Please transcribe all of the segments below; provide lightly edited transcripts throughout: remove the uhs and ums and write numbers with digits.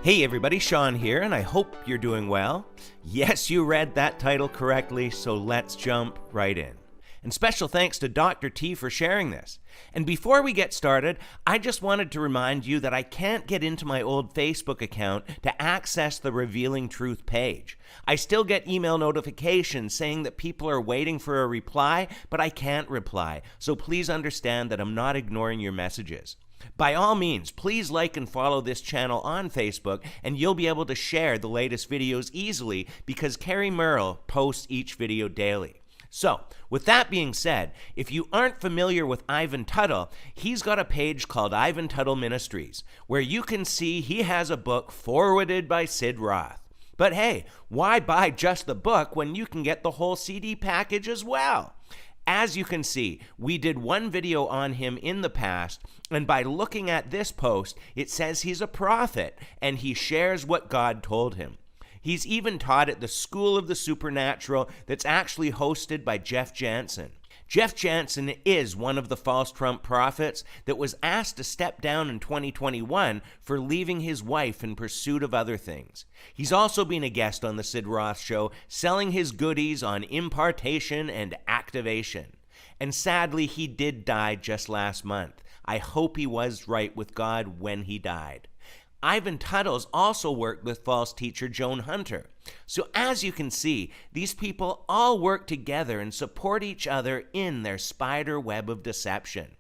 Hey everybody, Sean here, and I hope you're doing well. Yes, you read that title correctly, so let's jump right in. And special thanks to Dr. T for sharing this. And before we get started, I just wanted to remind you that I can't get into my old Facebook account to access the Revealing Truth page. I still get email notifications saying that people are waiting for a reply, but I can't reply. So please understand that I'm not ignoring your messages. By all means, please like and follow this channel on Facebook, and you'll be able to share the latest videos easily because Carrie Merle posts each video daily. So, with that being said, if you aren't familiar with Ivan Tuttle, he's got a page called Ivan Tuttle Ministries, where you can see he has a book forwarded by Sid Roth. But hey, why buy just the book when you can get the whole CD package as well? As you can see, we did one video on him in the past, and by looking at this post, it says he's a prophet, and he shares what God told him. He's even taught at the School of the Supernatural that's actually hosted by Jeff Jansen. Jeff Jansen is one of the false Trump prophets that was asked to step down in 2021 for leaving his wife in pursuit of other things. He's also been a guest on the Sid Roth Show, selling his goodies on impartation and activation. And sadly, he did die just last month. I hope he was right with God when he died. Ivan Tuttle's also worked with false teacher Joan Hunter. So as you can see, these people all work together and support each other in their spider web of deception.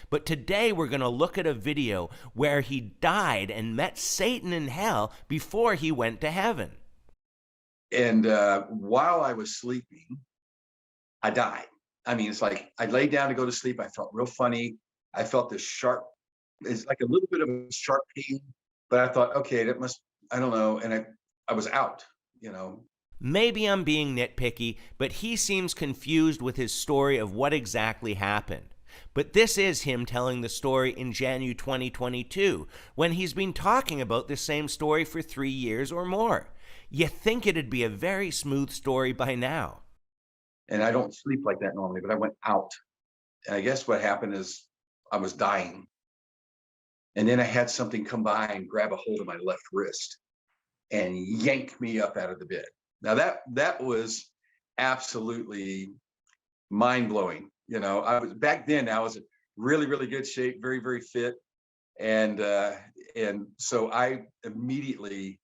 But today we're going to look at a video where he died and met Satan in hell before he went to heaven. And while I was sleeping, I died. I mean, it's like I laid down to go to sleep. I felt real funny. I felt this sharp, it's like a little bit of a sharp pain. But I thought, okay, that must, I don't know. And I was out, you know. Maybe I'm being nitpicky, but he seems confused with his story of what exactly happened. But this is him telling the story in January 2022, when he's been talking about the same story for 3 years or more. You think it'd be a very smooth story by now. And I don't sleep like that normally, but I went out. And I guess what happened is I was dying. And then I had something come by and grab a hold of my left wrist and yank me up out of the bed. Now that was absolutely mind-blowing. You know, back then I was in really, really good shape, very, very fit. And so I immediately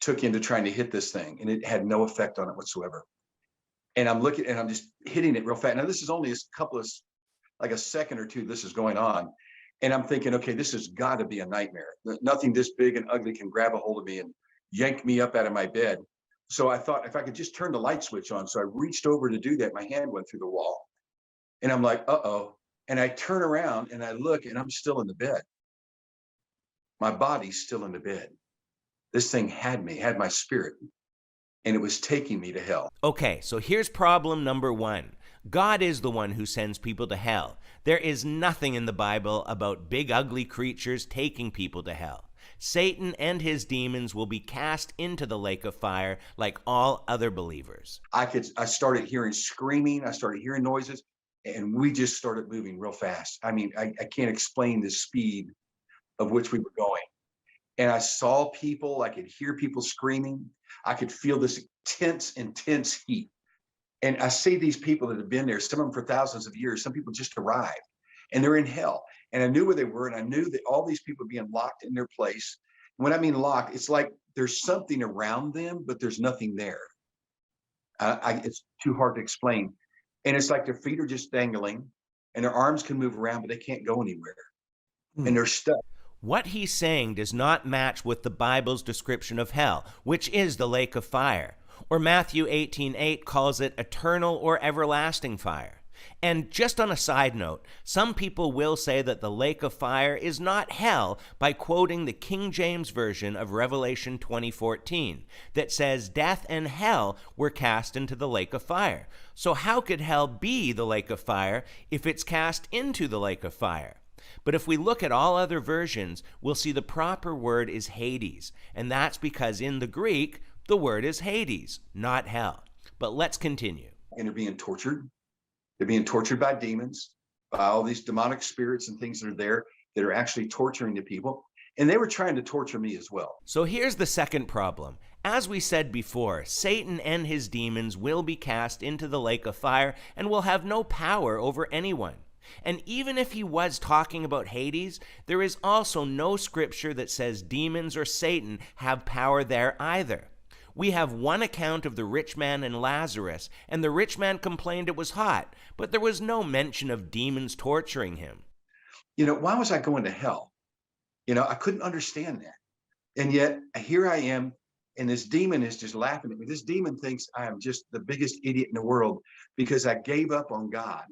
took into trying to hit this thing, and it had no effect on it whatsoever. And I'm looking and I'm just hitting it real fast. Now this is only a couple of, like a second or two this is going on. And I'm thinking, okay, this has got to be a nightmare. Nothing this big and ugly can grab a hold of me and yank me up out of my bed. So I thought if I could just turn the light switch on. So I reached over to do that. My hand went through the wall. And I'm like, uh-oh. And I turn around and I look and I'm still in the bed. My body's still in the bed. This thing had me, had my spirit, and it was taking me to hell. Okay, so here's problem number one. God is the one who sends people to hell. There is nothing in the Bible about big ugly creatures taking people to hell. Satan and his demons will be cast into the lake of fire like all other believers. I started hearing screaming, I started hearing noises, and we just started moving real fast. I mean, I can't explain the speed of which we were going. And I saw people, I could hear people screaming. I could feel this intense heat. And I see these people that have been there, some of them for thousands of years, some people just arrived, and they're in hell. And I knew where they were, and I knew that all these people being locked in their place. When I mean locked, it's like there's something around them, but there's nothing there. It's too hard to explain. And it's like their feet are just dangling, and their arms can move around, but they can't go anywhere. And they're stuck. What he's saying does not match with the Bible's description of hell, which is the lake of fire. Or Matthew 18:8 calls it eternal or everlasting fire. And just on a side note, some people will say that the lake of fire is not hell by quoting the King James Version of Revelation 20:14 that says death and hell were cast into the lake of fire. So how could hell be the lake of fire if it's cast into the lake of fire? But if we look at all other versions, we'll see the proper word is Hades, and that's because in the Greek, the word is Hades, not hell. But let's continue. And they're being tortured. They're being tortured by demons, by all these demonic spirits and things that are there that are actually torturing the people. And they were trying to torture me as well. So here's the second problem. As we said before, Satan and his demons will be cast into the lake of fire and will have no power over anyone. And even if he was talking about Hades, there is also no scripture that says demons or Satan have power there either. We have one account of the rich man and Lazarus, and the rich man complained it was hot, but there was no mention of demons torturing him. Why was I going to hell? I couldn't understand that. And yet here I am, and this demon is just laughing at me. This demon thinks I am just the biggest idiot in the world because I gave up on God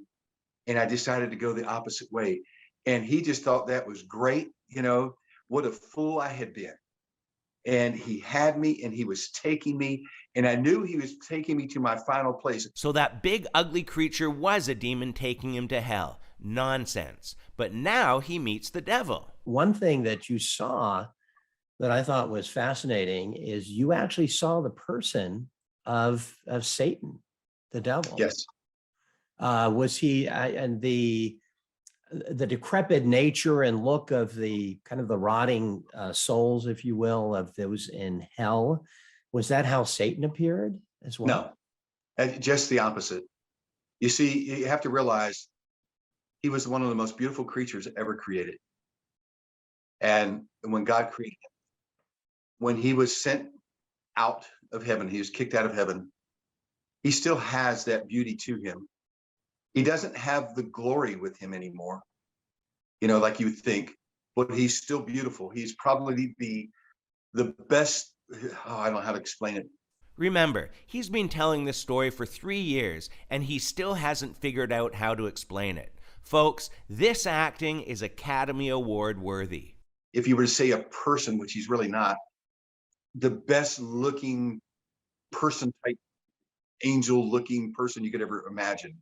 and I decided to go the opposite way. And he just thought that was great. What a fool I had been. And he had me and he was taking me, and I knew he was taking me to my final place. So that big ugly creature was a demon taking him to hell. Nonsense. But now he meets the devil. One thing that you saw that I thought was fascinating is you actually saw the person of Satan, the devil. Yes. Was he and the decrepit nature and look of the kind of the rotting souls, if you will, of those in hell? Was that how Satan appeared as well? No, just the opposite. You see, you have to realize he was one of the most beautiful creatures ever created. And when God created him, when he was sent out of heaven, he was kicked out of heaven, he still has that beauty to him. He doesn't have the glory with him anymore, like you think, but he's still beautiful. He's probably the best. I don't know how to explain it. Remember, he's been telling this story for 3 years, and he still hasn't figured out how to explain it. Folks, this acting is Academy Award worthy. If you were to say a person, which he's really not, the best looking person type, angel looking person you could ever imagine.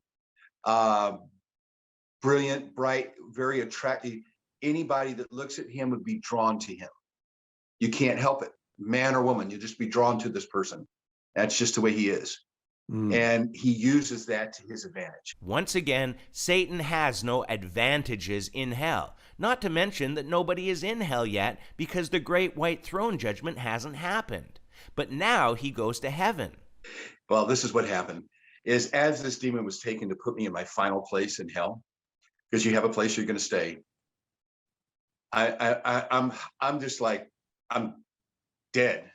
Brilliant, bright, very attractive. Anybody that looks at him would be drawn to him. You can't help it. Man or woman, you'll just be drawn to this person. That's just the way he is. And he uses that to his advantage. Once again, Satan has no advantages in hell. Not to mention that nobody is in hell yet because the great white throne judgment hasn't happened. But now he goes to heaven. Well, this is what happened. Is as this demon was taken to put me in my final place in hell, because you have a place you're going to stay. I'm just like, I'm dead.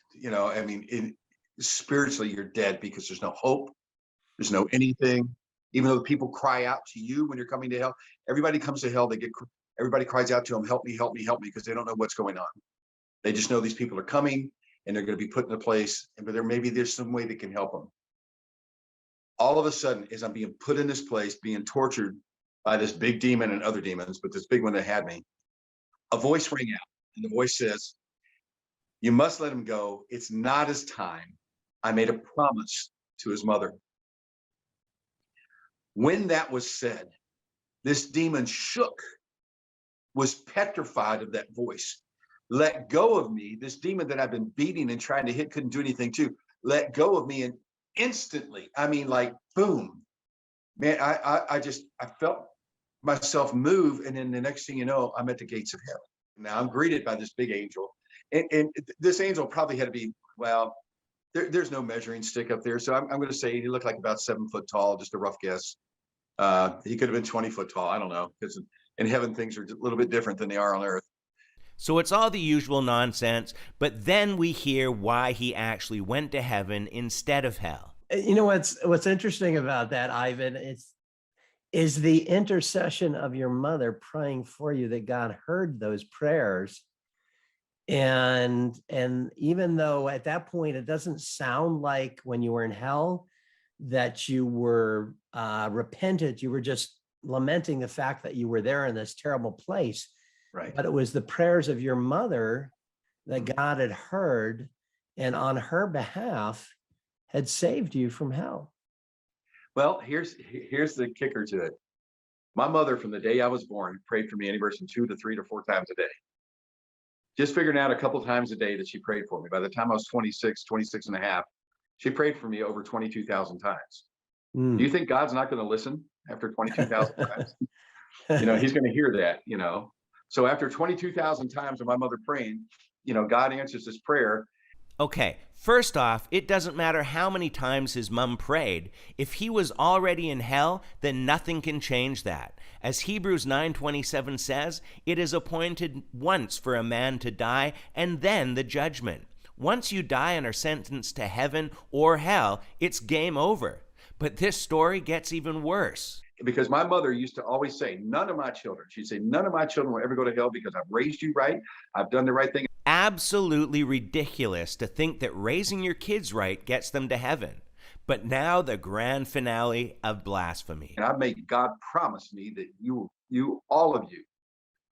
Spiritually, you're dead because there's no hope. There's no anything. Even though people cry out to you when you're coming to hell, everybody comes to hell. Everybody cries out to them, help me, help me, help me, because they don't know what's going on. They just know these people are coming and they're going to be put in a place, but maybe there's some way that can help them. All of a sudden, as I'm being put in this place, being tortured by this big demon and other demons, but this big one that had me, a voice rang out, and the voice says, "You must let him go. It's not his time. I made a promise to his mother." When that was said, this demon shook, was petrified of that voice, let go of me. This demon that I've been beating and trying to hit couldn't do anything to, let go of me. And instantly, like boom, man, I felt myself move. And then the next thing you know, I'm at the gates of heaven. Now I'm greeted by this big angel. And this angel probably had to be, well, there's no measuring stick up there. So I'm going to say he looked like about 7 foot tall, just a rough guess. He could have been 20 foot tall. I don't know, because in heaven, things are a little bit different than they are on earth. So it's all the usual nonsense, but then we hear why he actually went to heaven instead of hell. What's interesting about that, Ivan, is the intercession of your mother praying for you, that God heard those prayers. And even though at that point it doesn't sound like when you were in hell that you were repentant, you were just lamenting the fact that you were there in this terrible place. Right. But it was the prayers of your mother that God had heard, and on her behalf had saved you from hell. Well, here's the kicker to it. My mother, from the day I was born, prayed for me anywhere from 2 to 3 to 4 times a day. Just figuring out a couple times a day that she prayed for me. By the time I was 26 and a half, she prayed for me over 22,000 times. Do you think God's not going to listen after 22,000 times? He's going to hear that, So after 22,000 times of my mother praying, God answers this prayer. Okay, first off, it doesn't matter how many times his mom prayed. If he was already in hell, then nothing can change that. As Hebrews 9:27 says, it is appointed once for a man to die and then the judgment. Once you die and are sentenced to heaven or hell, it's game over. But this story gets even worse. Because my mother used to always say, none of my children, she'd say, none of my children will ever go to hell because I've raised you right. I've done the right thing. Absolutely ridiculous to think that raising your kids right gets them to heaven. But now the grand finale of blasphemy. And I've made God promise me that all of you,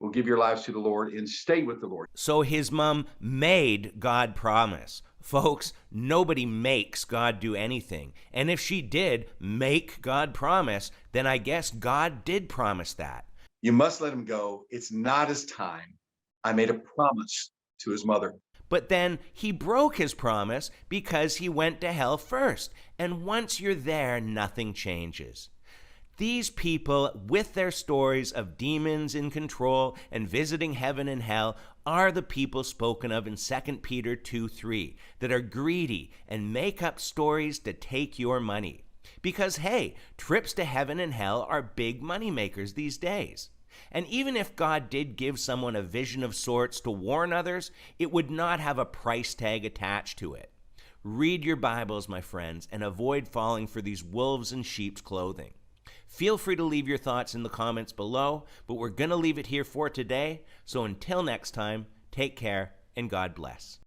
will give your lives to the Lord and stay with the Lord. So his mom made God promise. Folks, nobody makes God do anything. And if she did make God promise, then I guess God did promise that. You must let him go. It's not his time. I made a promise to his mother. But then he broke his promise because he went to hell first. And once you're there, nothing changes. These people, with their stories of demons in control and visiting heaven and hell, are the people spoken of in 2 Peter 2:3 that are greedy and make up stories to take your money. Because, hey, trips to heaven and hell are big money makers these days. And even if God did give someone a vision of sorts to warn others, it would not have a price tag attached to it. Read your Bibles, my friends, and avoid falling for these wolves in sheep's clothing. Feel free to leave your thoughts in the comments below, but we're going to leave it here for today. So until next time, take care and God bless.